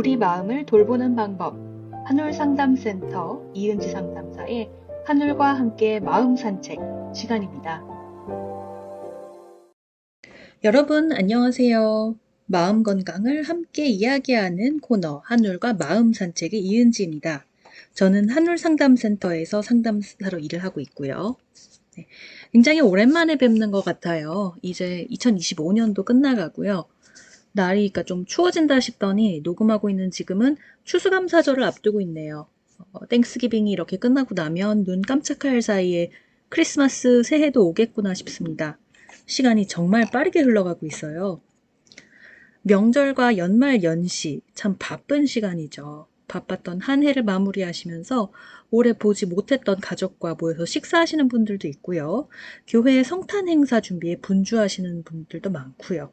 우리 마음을 돌보는 방법, 한울상담센터 이은지 상담사의 한울과 함께 마음 산책 시간입니다. 여러분 안녕하세요. 마음 건강을 함께 이야기하는 코너 한울과 마음 산책의 이은지입니다. 저는 한울상담센터에서 상담사로 일을 하고 있고요. 네, 굉장히 오랜만에 뵙는 것 같아요. 이제 2025년도 끝나가고요. 날이 좀 추워진다 싶더니 녹음하고 있는 지금은 추수감사절을 앞두고 있네요. 땡스기빙이 이렇게 끝나고 나면 눈 깜짝할 사이에 크리스마스 새해도 오겠구나 싶습니다. 시간이 정말 빠르게 흘러가고 있어요. 명절과 연말 연시 참 바쁜 시간이죠. 바빴던 한 해를 마무리하시면서 올해 보지 못했던 가족과 모여서 식사하시는 분들도 있고요. 교회 성탄 행사 준비에 분주하시는 분들도 많고요.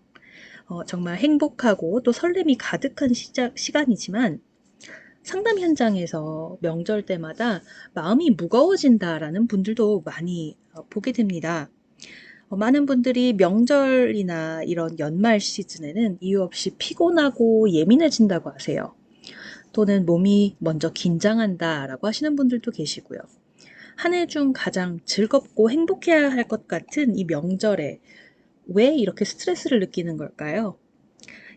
정말 행복하고 또 설렘이 가득한 시간이지만 상담 현장에서 명절 때마다 마음이 무거워진다라는 분들도 많이 보게 됩니다. 많은 분들이 명절이나 이런 연말 시즌에는 이유 없이 피곤하고 예민해진다고 하세요. 또는 몸이 먼저 긴장한다라고 하시는 분들도 계시고요. 한 해 중 가장 즐겁고 행복해야 할 것 같은 이 명절에 왜 이렇게 스트레스를 느끼는 걸까요?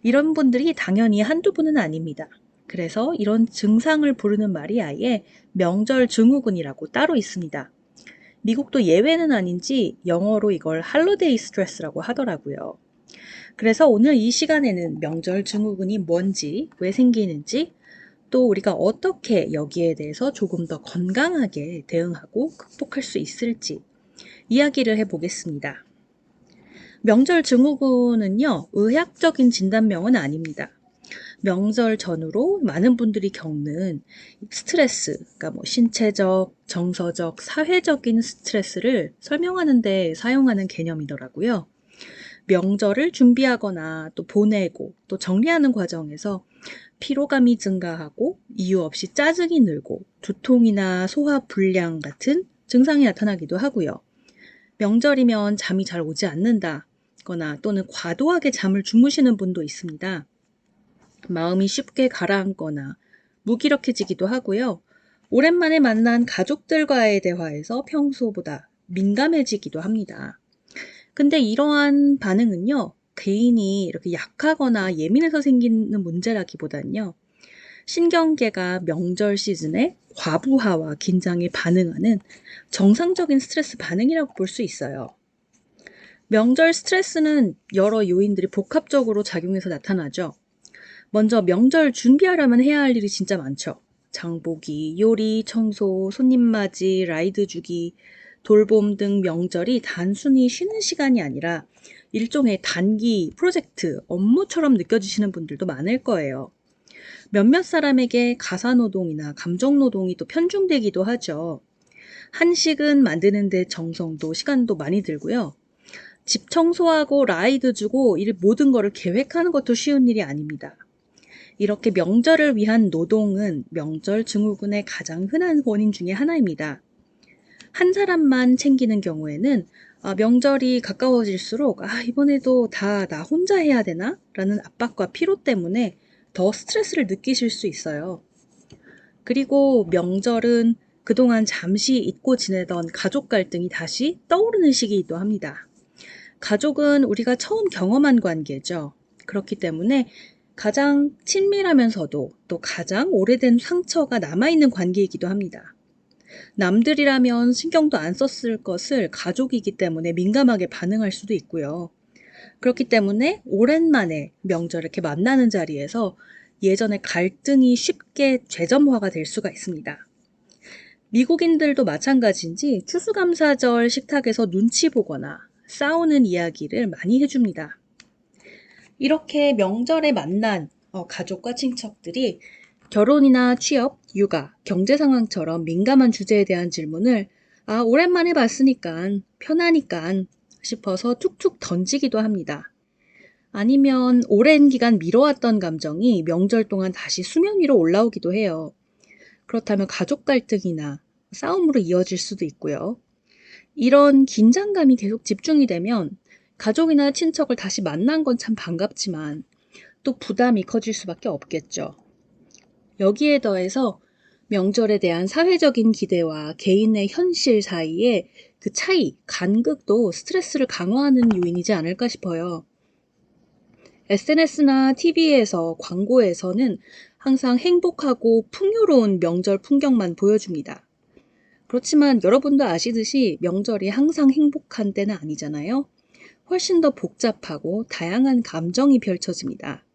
이런 분들이 당연히 한두 분은 아닙니다. 그래서 이런 증상을 부르는 말이 아예 명절 증후군이라고 따로 있습니다. 미국도 예외는 아닌지 영어로 이걸 할로데이 스트레스라고 하더라고요. 그래서 오늘 이 시간에는 명절 증후군이 뭔지, 왜 생기는지, 또 우리가 어떻게 여기에 대해서 조금 더 건강하게 대응하고 극복할 수 있을지 이야기를 해보겠습니다. 명절 증후군은요, 의학적인 진단명은 아닙니다. 명절 전후로 많은 분들이 겪는 스트레스, 그러니까 신체적, 정서적, 사회적인 스트레스를 설명하는 데 사용하는 개념이더라고요. 명절을 준비하거나 또 보내고 또 정리하는 과정에서 피로감이 증가하고 이유 없이 짜증이 늘고 두통이나 소화 불량 같은 증상이 나타나기도 하고요. 명절이면 잠이 잘 오지 않는다거나 또는 과도하게 잠을 주무시는 분도 있습니다. 마음이 쉽게 가라앉거나 무기력해지기도 하고요. 오랜만에 만난 가족들과의 대화에서 평소보다 민감해지기도 합니다. 근데 이러한 반응은요, 개인이 이렇게 약하거나 예민해서 생기는 문제라기보단요, 신경계가 명절 시즌에 과부하와 긴장에 반응하는 정상적인 스트레스 반응이라고 볼 수 있어요. 명절 스트레스는 여러 요인들이 복합적으로 작용해서 나타나죠. 먼저 명절 준비하려면 해야 할 일이 진짜 많죠. 장보기, 요리, 청소, 손님 맞이, 라이드 주기, 돌봄 등 명절이 단순히 쉬는 시간이 아니라 일종의 단기 프로젝트, 업무처럼 느껴지시는 분들도 많을 거예요. 몇몇 사람에게 가사노동이나 감정노동이 또 편중되기도 하죠. 한식은 만드는데 정성도 시간도 많이 들고요. 집 청소하고 라이드 주고 이 모든 거를 계획하는 것도 쉬운 일이 아닙니다. 이렇게 명절을 위한 노동은 명절 증후군의 가장 흔한 원인 중에 하나입니다. 한 사람만 챙기는 경우에는 명절이 가까워질수록 이번에도 다 나 혼자 해야 되나? 라는 압박과 피로 때문에 더 스트레스를 느끼실 수 있어요. 그리고 명절은 그동안 잠시 잊고 지내던 가족 갈등이 다시 떠오르는 시기이기도 합니다. 가족은 우리가 처음 경험한 관계죠. 그렇기 때문에 가장 친밀하면서도 또 가장 오래된 상처가 남아있는 관계이기도 합니다. 남들이라면 신경도 안 썼을 것을 가족이기 때문에 민감하게 반응할 수도 있고요. 그렇기 때문에 오랜만에 명절 이렇게 만나는 자리에서 예전의 갈등이 쉽게 재점화가 될 수가 있습니다. 미국인들도 마찬가지인지 추수감사절 식탁에서 눈치 보거나 싸우는 이야기를 많이 해줍니다. 이렇게 명절에 만난 가족과 친척들이 결혼이나 취업, 육아, 경제 상황처럼 민감한 주제에 대한 질문을 오랜만에 봤으니까 편하니까 싶어서 툭툭 던지기도 합니다. 아니면 오랜 기간 미뤄왔던 감정이 명절 동안 다시 수면 위로 올라오기도 해요. 그렇다면 가족 갈등이나 싸움으로 이어질 수도 있고요. 이런 긴장감이 계속 집중이 되면 가족이나 친척을 다시 만난 건 참 반갑지만 또 부담이 커질 수밖에 없겠죠. 여기에 더해서 명절에 대한 사회적인 기대와 개인의 현실 사이의 그 차이, 간극도 스트레스를 강화하는 요인이지 않을까 싶어요. SNS나 TV에서 광고에서는 항상 행복하고 풍요로운 명절 풍경만 보여줍니다. 그렇지만 여러분도 아시듯이 명절이 항상 행복한 때는 아니잖아요. 훨씬 더 복잡하고 다양한 감정이 펼쳐집니다.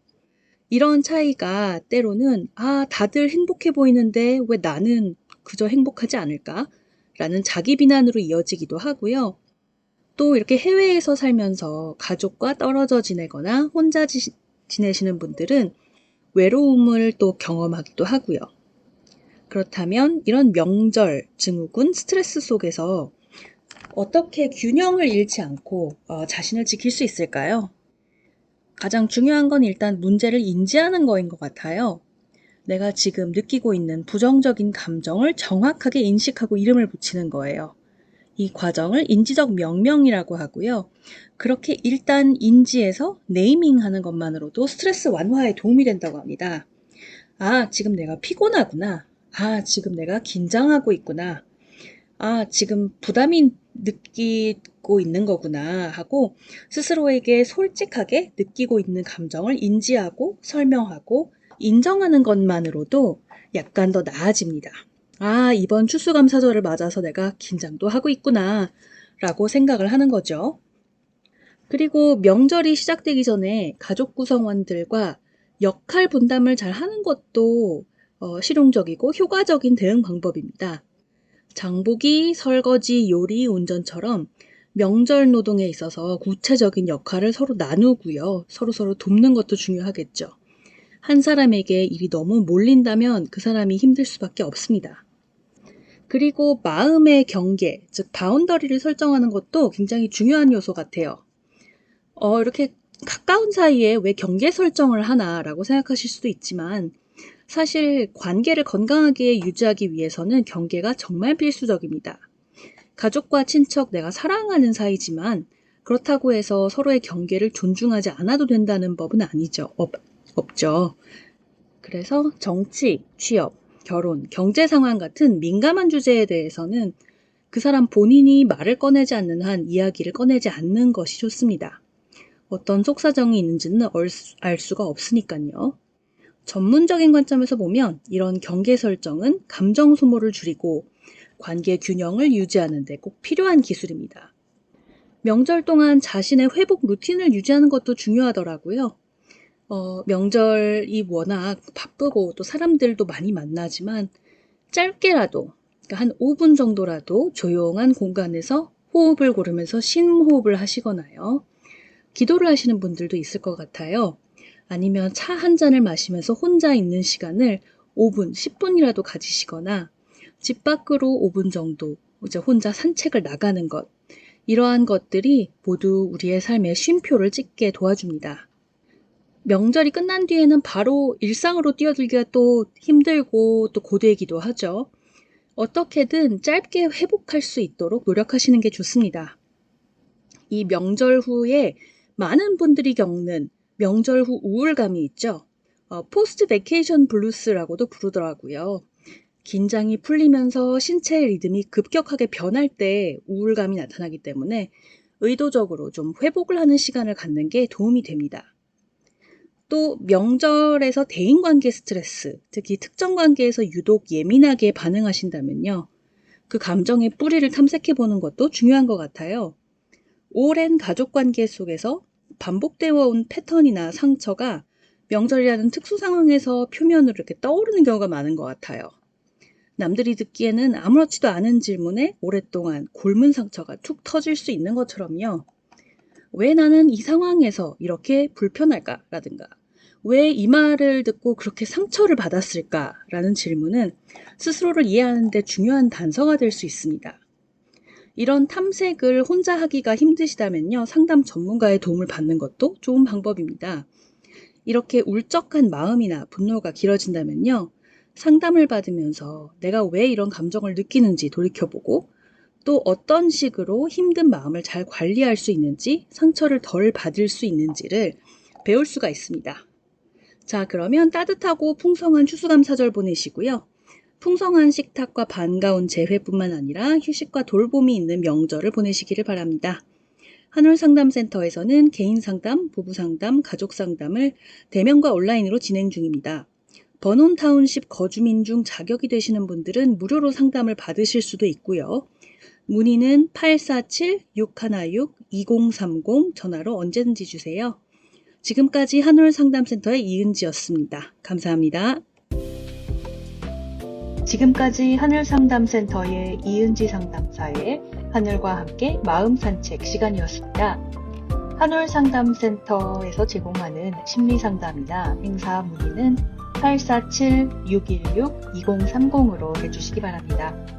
이런 차이가 때로는 다들 행복해 보이는데 왜 나는 그저 행복하지 않을까? 라는 자기 비난으로 이어지기도 하고요. 또 이렇게 해외에서 살면서 가족과 떨어져 지내거나 혼자 지내시는 분들은 외로움을 또 경험하기도 하고요. 그렇다면 이런 명절, 증후군, 스트레스 속에서 어떻게 균형을 잃지 않고 자신을 지킬 수 있을까요? 가장 중요한 건 일단 문제를 인지하는 거인 것 같아요. 내가 지금 느끼고 있는 부정적인 감정을 정확하게 인식하고 이름을 붙이는 거예요. 이 과정을 인지적 명명이라고 하고요. 그렇게 일단 인지해서 네이밍하는 것만으로도 스트레스 완화에 도움이 된다고 합니다. 지금 내가 피곤하구나. 지금 내가 긴장하고 있구나. 지금 부담이 느끼고 있는 거구나 하고 스스로에게 솔직하게 느끼고 있는 감정을 인지하고 설명하고 인정하는 것만으로도 약간 더 나아집니다. 이번 추수감사절을 맞아서 내가 긴장도 하고 있구나 라고 생각을 하는 거죠. 그리고 명절이 시작되기 전에 가족 구성원들과 역할 분담을 잘 하는 것도 실용적이고 효과적인 대응 방법입니다. 장보기, 설거지, 요리, 운전처럼 명절 노동에 있어서 구체적인 역할을 서로 나누고요. 서로서로 돕는 것도 중요하겠죠. 한 사람에게 일이 너무 몰린다면 그 사람이 힘들 수밖에 없습니다. 그리고 마음의 경계, 즉 바운더리를 설정하는 것도 굉장히 중요한 요소 같아요. 이렇게 가까운 사이에 왜 경계 설정을 하나라고 생각하실 수도 있지만 사실 관계를 건강하게 유지하기 위해서는 경계가 정말 필수적입니다. 가족과 친척, 내가 사랑하는 사이지만 그렇다고 해서 서로의 경계를 존중하지 않아도 된다는 법은 아니죠. 없죠. 그래서 정치, 취업, 결혼, 경제 상황 같은 민감한 주제에 대해서는 그 사람 본인이 말을 꺼내지 않는 한 이야기를 꺼내지 않는 것이 좋습니다. 어떤 속사정이 있는지는 알 수가 없으니까요. 전문적인 관점에서 보면 이런 경계 설정은 감정 소모를 줄이고 관계 균형을 유지하는 데 꼭 필요한 기술입니다. 명절 동안 자신의 회복 루틴을 유지하는 것도 중요하더라고요. 명절이 워낙 바쁘고 또 사람들도 많이 만나지만 짧게라도, 그러니까 한 5분 정도라도 조용한 공간에서 호흡을 고르면서 심호흡을 하시거나요. 기도를 하시는 분들도 있을 것 같아요. 아니면 차 한 잔을 마시면서 혼자 있는 시간을 5분, 10분이라도 가지시거나 집 밖으로 5분 정도 이제 혼자 산책을 나가는 것. 이러한 것들이 모두 우리의 삶에 쉼표를 찍게 도와줍니다. 명절이 끝난 뒤에는 바로 일상으로 뛰어들기가 또 힘들고 또 고되기도 하죠. 어떻게든 짧게 회복할 수 있도록 노력하시는 게 좋습니다. 이 명절 후에 많은 분들이 겪는 명절 후 우울감이 있죠. 포스트 베케이션 블루스라고도 부르더라고요. 긴장이 풀리면서 신체의 리듬이 급격하게 변할 때 우울감이 나타나기 때문에 의도적으로 좀 회복을 하는 시간을 갖는 게 도움이 됩니다. 또 명절에서 대인관계 스트레스, 특히 특정 관계에서 유독 예민하게 반응하신다면요. 그 감정의 뿌리를 탐색해 보는 것도 중요한 것 같아요. 오랜 가족 관계 속에서 반복되어 온 패턴이나 상처가 명절이라는 특수 상황에서 표면으로 이렇게 떠오르는 경우가 많은 것 같아요. 남들이 듣기에는 아무렇지도 않은 질문에 오랫동안 곪은 상처가 툭 터질 수 있는 것처럼요. 왜 나는 이 상황에서 이렇게 불편할까? 라든가 왜 이 말을 듣고 그렇게 상처를 받았을까? 라는 질문은 스스로를 이해하는 데 중요한 단서가 될 수 있습니다. 이런 탐색을 혼자 하기가 힘드시다면요. 상담 전문가의 도움을 받는 것도 좋은 방법입니다. 이렇게 울적한 마음이나 분노가 길어진다면요. 상담을 받으면서 내가 왜 이런 감정을 느끼는지 돌이켜보고 또 어떤 식으로 힘든 마음을 잘 관리할 수 있는지 상처를 덜 받을 수 있는지를 배울 수가 있습니다. 자, 그러면 따뜻하고 풍성한 추수감사절 보내시고요. 풍성한 식탁과 반가운 재회뿐만 아니라 휴식과 돌봄이 있는 명절을 보내시기를 바랍니다. 한울상담센터에서는 개인상담, 부부상담, 가족상담을 대면과 온라인으로 진행 중입니다. 버논타운십 거주민 중 자격이 되시는 분들은 무료로 상담을 받으실 수도 있고요. 문의는 847-616-2030 전화로 언제든지 주세요. 지금까지 한울상담센터의 이은지였습니다. 감사합니다. 지금까지 하늘상담센터의 이은지 상담사의 하늘과 함께 마음 산책 시간이었습니다. 하늘상담센터에서 제공하는 심리상담이나 행사 문의는 847-616-2030으로 해주시기 바랍니다.